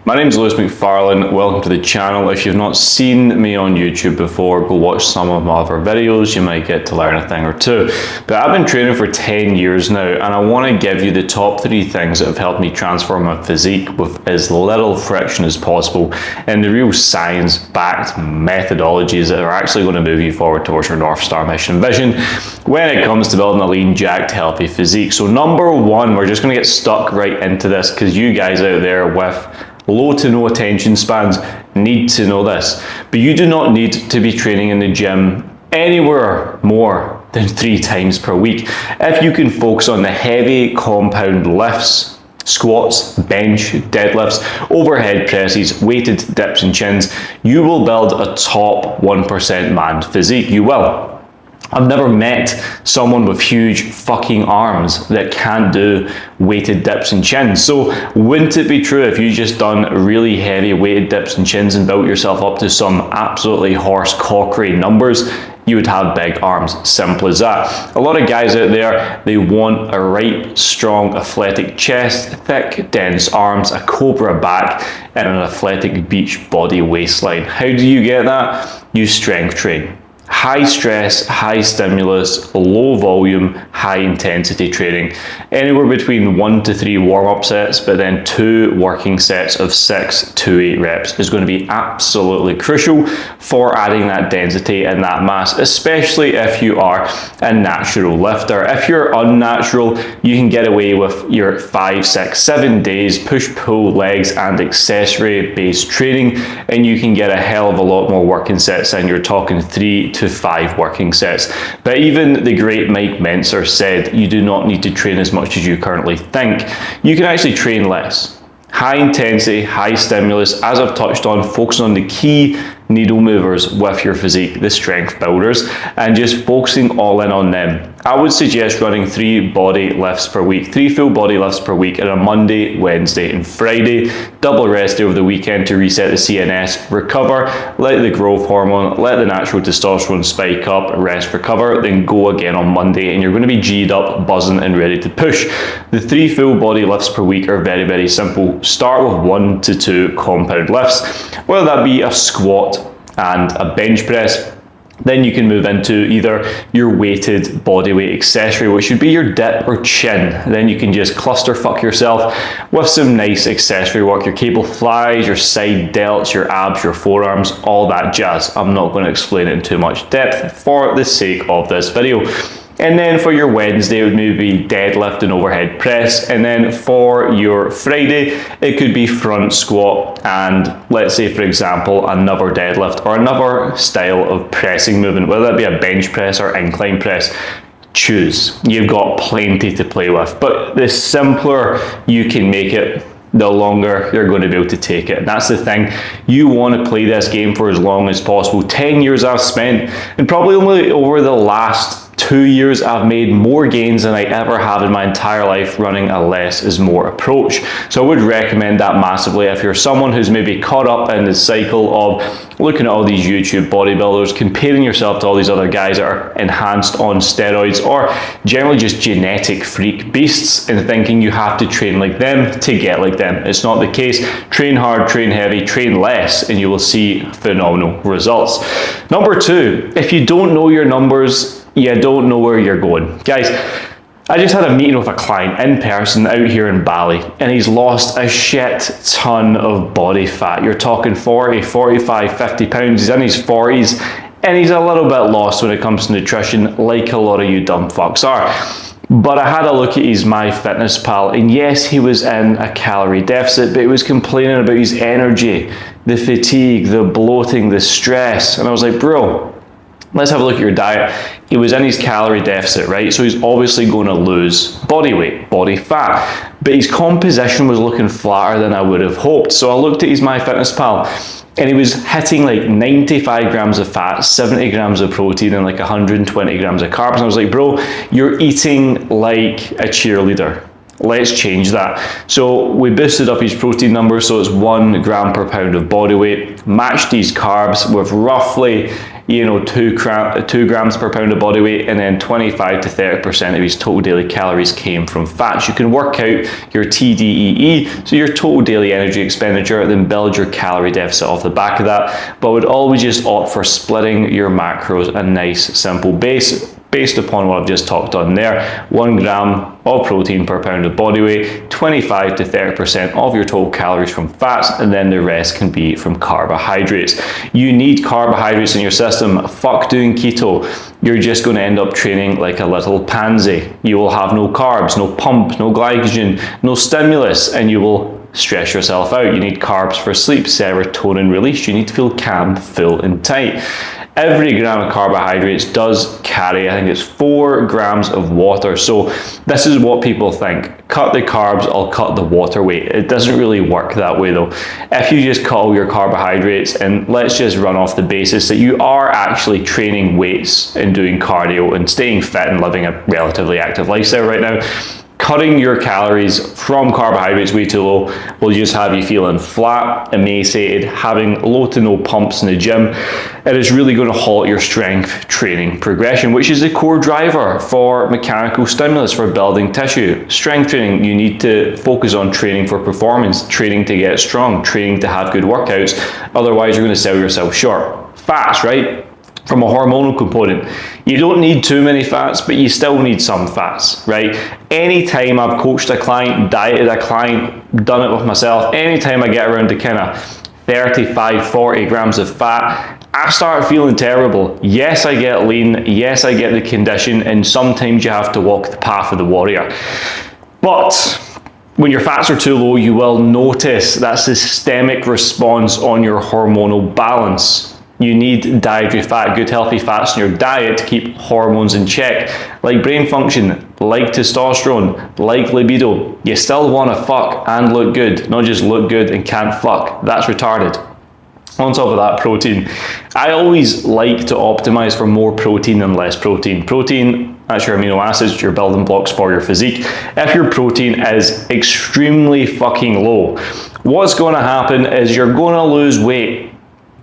My name is Lewis McFarlane, welcome to the channel. If you've not seen me on YouTube before, go watch some of my other videos, you might get to learn a thing or two. But I've been training for 10 years now, and I want to give you the top 3 things that have helped me transform my physique with as little friction as possible, and the real science-backed methodologies that are actually going to move you forward towards your North Star mission vision when it comes to building a lean, jacked, healthy physique. So number 1, we're just going to get stuck right into this because you guys out there with low to no attention spans need to know this, but you do not need to be training in the gym anywhere more than 3 times per week. If you can focus on the heavy compound lifts, squats, bench, deadlifts, overhead presses, weighted dips and chins, you will build a top 1% man physique. You will. I've never met someone with huge fucking arms that can't do weighted dips and chins. So wouldn't it be true if you just done really heavy weighted dips and chins and built yourself up to some absolutely horse cockery numbers, you would have big arms? Simple as that. A lot of guys out there, they want a right, strong, athletic chest, thick, dense arms, a cobra back, and an athletic beach body waistline. How do you get that? You strength train. High stress, high stimulus, low volume, high intensity training. Anywhere between 1 to 3 warm-up sets, but then 2 working sets of 6 to 8 reps is going to be absolutely crucial for adding that density and that mass, especially if you are a natural lifter. If you're unnatural, you can get away with your 5, 6, 7 days push-pull legs and accessory-based training, and you can get a hell of a lot more working sets, and you're talking 3 to 5 working sets. But even the great Mike Mentzer said you do not need to train as much as you currently think. You can actually train less. High intensity, high stimulus, as I've touched on, focusing on the key needle movers with your physique, the strength builders, and just focusing all in on them. I would suggest running 3 body lifts per week, 3 full body lifts per week on a Monday, Wednesday, and Friday. Double rest day over the weekend to reset the CNS, recover, let the growth hormone, let the natural testosterone spike up, rest, recover, then go again on Monday, and you're going to be G'd up, buzzing, and ready to push. The 3 full body lifts per week are very, very simple. Start with 1 to 2 compound lifts, whether that be a squat and a bench press. Then you can move into either your weighted body weight accessory, which would be your dip or chin. Then you can just clusterfuck yourself with some nice accessory work, your cable flies, your side delts, your abs, your forearms, all that jazz. I'm not going to explain it in too much depth for the sake of this video. And then for your Wednesday, it would maybe be deadlift and overhead press. And then for your Friday, it could be front squat and, let's say, for example, another deadlift or another style of pressing movement, whether that be a bench press or incline press. Choose. You've got plenty to play with. But the simpler you can make it, the longer you're going to be able to take it. And that's the thing. You want to play this game for as long as possible. 10 years I've spent, and probably only over the last 2 years I've made more gains than I ever have in my entire life running a less is more approach. So I would recommend that massively if you're someone who's maybe caught up in the cycle of looking at all these YouTube bodybuilders, comparing yourself to all these other guys that are enhanced on steroids or generally just genetic freak beasts and thinking you have to train like them to get like them. It's not the case. Train hard, train heavy, train less, and you will see phenomenal results. Number 2, if you don't know your numbers, you don't know where you're going. Guys, I just had a meeting with a client in person out here in Bali, and he's lost a shit ton of body fat. You're talking 40, 45, 50 pounds. He's in his 40s, and he's a little bit lost when it comes to nutrition, like a lot of you dumb fucks are. But I had a look at his MyFitnessPal, and yes, he was in a calorie deficit, but he was complaining about his energy, the fatigue, the bloating, the stress. And I was like, bro, let's have a look at your diet. He was in his calorie deficit, right? So he's obviously going to lose body weight, body fat, but his composition was looking flatter than I would have hoped. So I looked at his MyFitnessPal, and he was hitting like 95 grams of fat, 70 grams of protein, and like 120 grams of carbs. And I was like, bro, you're eating like a cheerleader. Let's change that. So we boosted up his protein numbers, so it's 1 gram per pound of body weight. Matched these carbs with roughly 2 grams per pound of body weight, and then 25 to 30% of his total daily calories came from fats. You can work out your TDEE, so your total daily energy expenditure, then build your calorie deficit off the back of that. But I would always just opt for splitting your macros a nice simple base based upon what I've just talked on there. 1 gram of protein per pound of body weight, 25 to 30% of your total calories from fats, and then the rest can be from carbohydrates. You need carbohydrates in your system. Fuck doing keto. You're just going to end up training like a little pansy. You will have no carbs, no pump, no glycogen, no stimulus, and you will stress yourself out. You need carbs for sleep, serotonin release. You need to feel calm, full, and tight. Every gram of carbohydrates does carry, I think it's 4 grams of water. So this is what people think. Cut the carbs, I'll cut the water weight. It doesn't really work that way though. If you just cut all your carbohydrates, and let's just run off the basis that you are actually training weights and doing cardio and staying fit and living a relatively active lifestyle right now, cutting your calories from carbohydrates way too low will just have you feeling flat, emaciated, having low to no pumps in the gym. It is really going to halt your strength training progression, which is the core driver for mechanical stimulus, for building tissue. Strength training, you need to focus on training for performance, training to get strong, training to have good workouts. Otherwise, you're going to sell yourself short. Fats, right? From a hormonal component, you don't need too many fats, but you still need some fats, right? Anytime I've coached a client, dieted a client, done it with myself, anytime I get around to kind of 35, 40 grams of fat, I start feeling terrible. Yes, I get lean. Yes, I get the condition, and sometimes you have to walk the path of the warrior. But when your fats are too low, you will notice that systemic response on your hormonal balance. You need dietary fat, good healthy fats in your diet to keep hormones in check, like brain function, like testosterone, like libido. You still want to fuck and look good, not just look good and can't fuck. That's retarded. On top of that, protein. I always like to optimize for more protein than less protein. Protein, that's your amino acids, your building blocks for your physique. If your protein is extremely fucking low, what's going to happen is you're going to lose weight,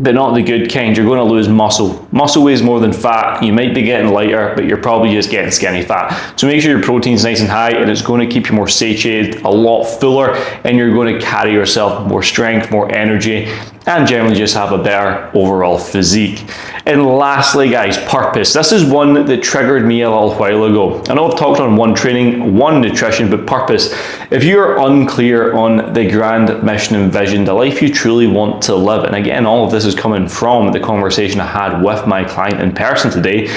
but not the good kind. You're going to lose muscle. Muscle weighs more than fat. You might be getting lighter, but you're probably just getting skinny fat. So make sure your protein's nice and high, and it's going to keep you more satiated, a lot fuller, and you're going to carry yourself with more strength, more energy, and generally just have a better overall physique. And lastly, guys, purpose. This is one that triggered me a little while ago. I know I've talked on one training, one nutrition, but purpose. If you're unclear on the grand mission and vision, the life you truly want to live, and again, all of this is coming from the conversation I had with my client in person today,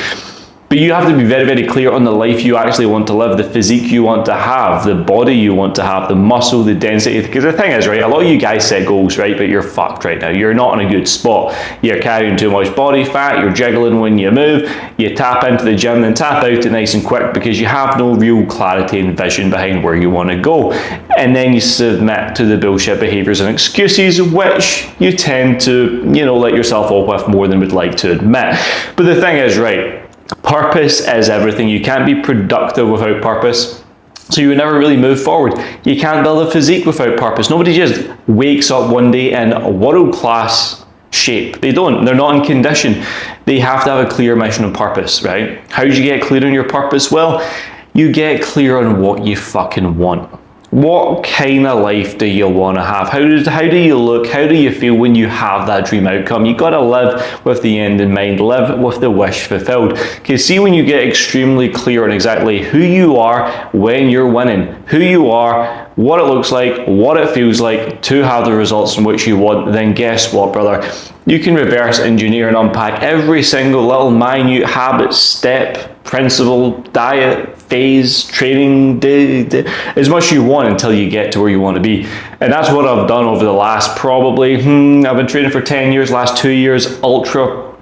but you have to be very, very clear on the life you actually want to live, the physique you want to have, the body you want to have, the muscle, the density. Because the thing is, right, a lot of you guys set goals, right, but you're fucked right now. You're not in a good spot. You're carrying too much body fat, you're jiggling when you move, you tap into the gym and tap out it nice and quick because you have no real clarity and vision behind where you want to go. And then you submit to the bullshit behaviors and excuses, which you tend to, let yourself off with more than we'd like to admit. But the thing is, right, purpose is everything. You can't be productive without purpose. So you would never really move forward. You can't build a physique without purpose. Nobody just wakes up one day in a world-class shape. They don't. They're not in condition. They have to have a clear mission and purpose, right? How do you get clear on your purpose? Well, you get clear on what you fucking want. What kind of life do you want to have? How do you look? How do you feel when you have that dream outcome? You got to live with the end in mind, live with the wish fulfilled. Because see, when you get extremely clear on exactly who you are when you're winning, who you are, what it looks like, what it feels like to have the results in which you want, then guess what, brother? You can reverse engineer and unpack every single little minute habit, step, principle, diet, phase, training, as much as you want until you get to where you want to be. And that's what I've done over the last probably, I've been training for 10 years, last 2 years, ultra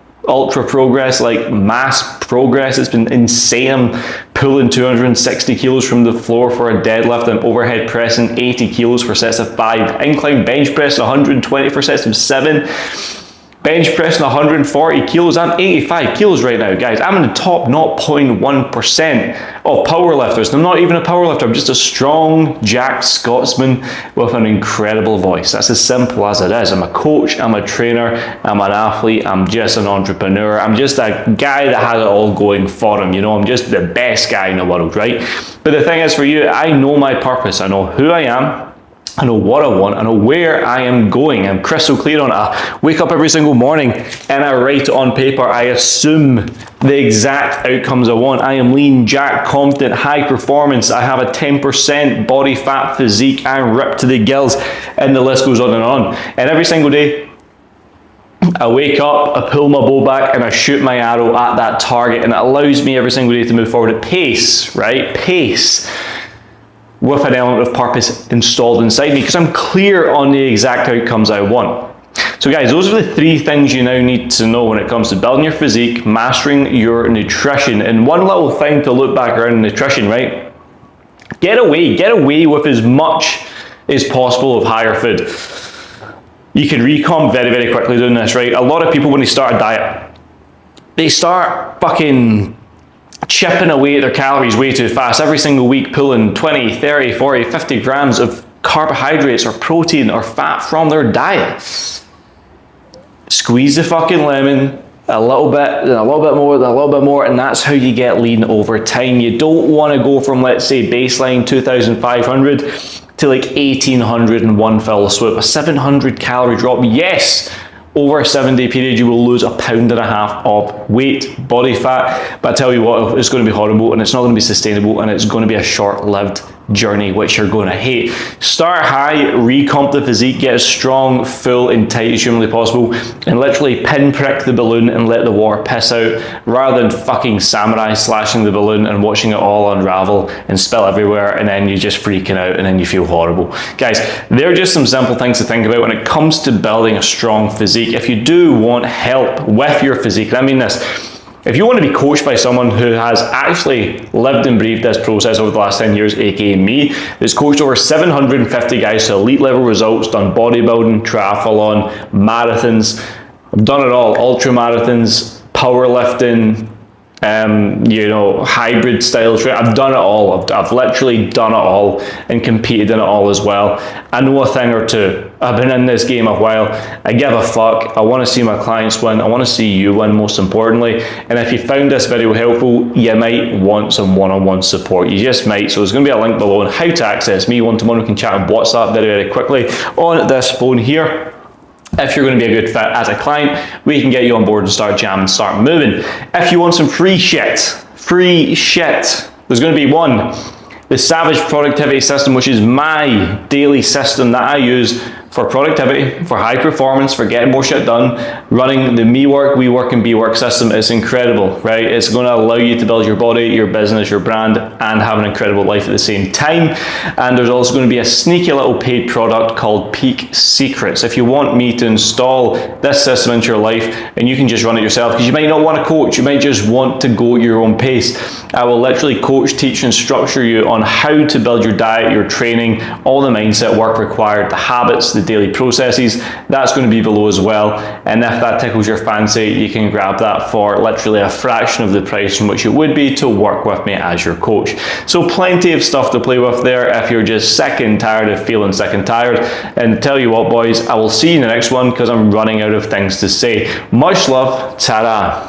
progress, like mass progress. It's been insane. I'm pulling 260 kilos from the floor for a deadlift. I'm overhead pressing 80 kilos for sets of 5. Incline bench press 120 for sets of 7. Bench pressing 140 kilos. I'm 85 kilos right now, guys. I'm in the top 0.1% of power lifters. I'm not even a power lifter. I'm just a strong, jacked Scotsman with an incredible voice. That's as simple as it is. I'm a coach, I'm a trainer, I'm an athlete, I'm just an entrepreneur. I'm just a guy that has it all going for him. You know, I'm just the best guy in the world, right? But the thing is, for you, I know my purpose. I know who I am. I know what I want, I know where I am going. I'm crystal clear on it. I wake up every single morning and I write it on paper. I assume the exact outcomes I want. I am lean, jacked, confident, high performance. I have a 10% body fat physique. I'm ripped to the gills, and the list goes on and on. And every single day, I wake up, I pull my bow back, and I shoot my arrow at that target, and it allows me every single day to move forward at pace, right? Pace. With an element of purpose installed inside me, because I'm clear on the exact outcomes I want. So guys, those are the 3 things you now need to know when it comes to building your physique, mastering your nutrition. And one little thing to look back around nutrition, right? Get away with as much as possible of higher food. You can recomp very, very quickly doing this, right? A lot of people, when they start a diet, they start fucking chipping away at their calories way too fast. Every single week pulling 20, 30, 40, 50 grams of carbohydrates or protein or fat from their diet. Squeeze the fucking lemon a little bit, then a little bit more, then a little bit more, and that's how you get lean over time. You don't want to go from, let's say, baseline 2,500 to like 1,800 in one fell swoop. A 700 calorie drop, yes. Over a 7-day period, you will lose 1.5 pounds of weight, body fat. But I tell you what, it's going to be horrible, and it's not going to be sustainable, and it's going to be a short-lived journey, which you're going to hate. Start high, recomp the physique, get as strong, full, and tight as humanly possible, and literally pinprick the balloon and let the water piss out, rather than fucking samurai slashing the balloon and watching it all unravel and spill everywhere, and then you're just freaking out, and then you feel horrible. Guys, they're just some simple things to think about when it comes to building a strong physique. If you do want help with your physique, and I mean this, if you want to be coached by someone who has actually lived and breathed this process over the last 10 years, aka me, who's coached over 750 guys to elite level results, done bodybuilding, triathlon, marathons, I've done it all, ultra marathons, powerlifting, you know, hybrid style training. I've done it all. I've literally done it all and competed in it all as well. I know a thing or two. I've been in this game a while. I give a fuck. I want to see my clients win. I want to see you win, most importantly. And if you found this video helpful, you might want some one-on-one support. You just might. So there's going to be a link below on how to access me one-to-one. We can chat on WhatsApp very, very quickly on this phone here. If you're going to be a good fit as a client, we can get you on board and start jamming, start moving. If you want some free shit, there's going to be one. The Savage Productivity System, which is my daily system that I use for productivity, for high performance, for getting more shit done, running the me work, we work, and be work system is incredible, right? It's going to allow you to build your body, your business, your brand, and have an incredible life at the same time. And there's also going to be a sneaky little paid product called Peak Secrets. If you want me to install this system into your life, and you can just run it yourself, because you might not want a coach, you might just want to go at your own pace. I will literally coach, teach, and structure you on how to build your diet, your training, all the mindset work required, the habits, the daily processes. That's going to be below as well. And if that tickles your fancy, you can grab that for literally a fraction of the price in which it would be to work with me as your coach. So plenty of stuff to play with there if you're just sick and tired of feeling sick and tired. And tell you what, boys, I will see you in the next one because I'm running out of things to say. Much love. Ta-da.